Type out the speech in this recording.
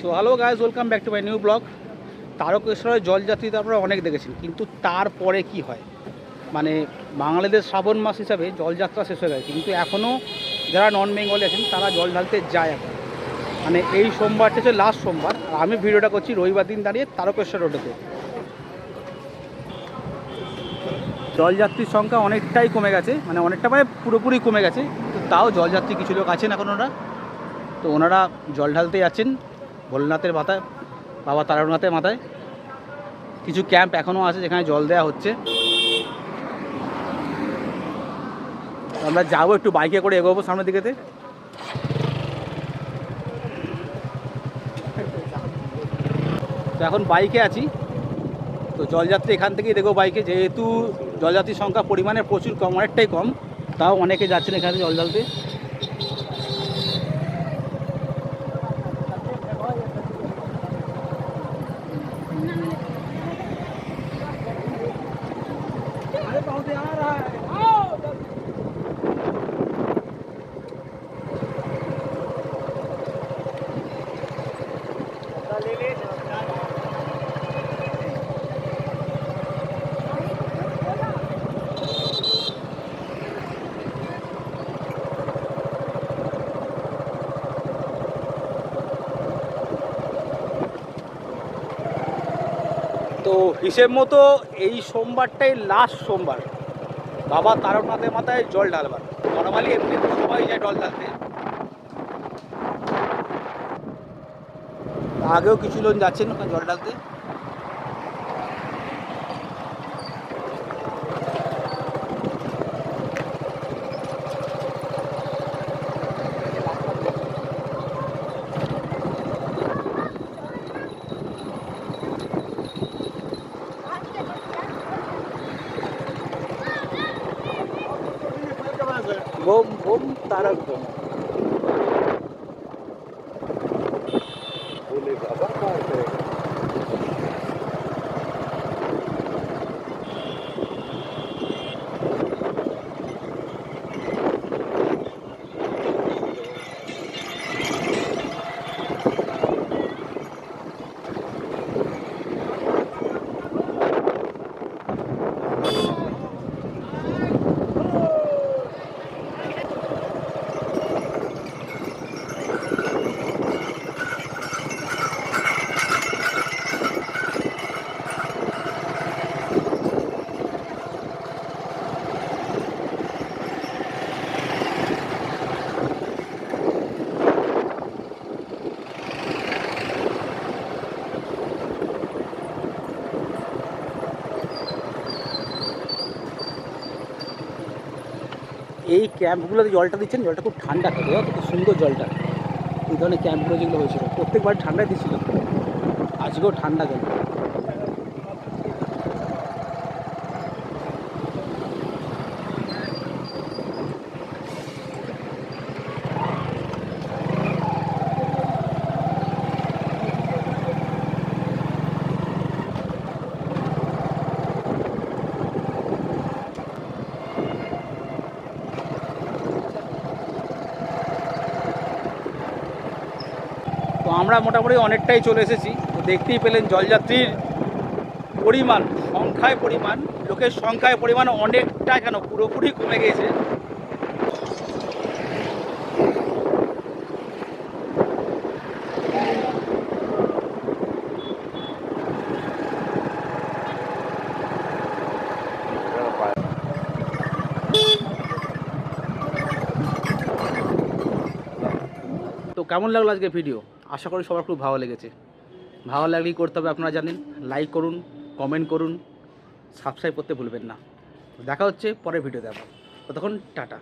So hello guys, welcome back to my new blog. তারকেশ্বরের জলযাত্রী তো আপনারা অনেক দেখেছেন, কিন্তু তারপরে কি হয় মানে বাঙালিদের শ্রাবণ মাস হিসাবে জলযাত্রা শেষ হয়ে গেছে, কিন্তু এখনও যারা নন বেঙ্গলি আছেন তারা জল ঢালতে যায় এখন। মানে এই সোমবারটা হচ্ছে লাস্ট সোমবার, আর আমি ভিডিওটা করছি রবিবার দিন দাঁড়িয়ে তারকেশ্বর রোডেতে। জলযাত্রীর সংখ্যা অনেকটাই কমে গেছে, মানে অনেকটা মানে পুরোপুরি কমে গেছে, তো তাও জলযাত্রী কিছু লোক আছেন এখন ওরা, তো ওনারা জল ঢালতে যাচ্ছেন ভোলেনাথের মাথায়, বাবা তারকনাথের মাথায়। কিছু ক্যাম্প এখনও আছে যেখানে জল দেওয়া হচ্ছে। আমরা যাবো, একটু বাইকে করে এগোবো সামনের দিকেতে। তো এখন বাইকে আছি, তো জলযাত্রী এখান থেকেই দেখবো বাইকে, যেহেতু জলযাত্রীর সংখ্যা পরিমাণে প্রচুর কম, অনেকটাই কম, তাও অনেকে যাচ্ছেন এখানে জল ঢালতে। তো হিসেব মতো এই সোমবারটাই লাস্ট সোমবার বাবা তারকনাথের মাথায় জল ঢালবার। নর্মালি এমনি তো সবাই যায় জল ঢালতে, আগেও কিছু লোক যাচ্ছেন ওখানে জল ঢালতে। Bomb bomb Tarak bomb. এই ক্যাম্পগুলোতে জলটা দিচ্ছেন, জলটা খুব ঠান্ডা থাকে, খুব সুন্দর জলটা। এই ধরনের ক্যাম্পগুলো যেগুলো হয়েছিল প্রত্যেকবার ঠান্ডায় দিচ্ছিল, আজকেও ঠান্ডা জল। তো আমরা মোটামুটি অনেকটাই চলে এসেছি, তো দেখতেই পেলেন জলযাত্রীর পরিমাণ, লোকের সংখ্যায় পরিমাণ অনেকটা কেন পুরোপুরি কমে গেছে। তো কেমন লাগলো আজকে ভিডিও? আশা করি সবার খুব ভালো লেগেছে। ভালো লাগলেই করতে হবে, আপনারা জানেন, লাইক করুন, কমেন্ট করুন, সাবস্ক্রাইব করতে ভুলবেন না। দেখা হচ্ছে পরের ভিডিওতে আবার। ততক্ষণ টাটা।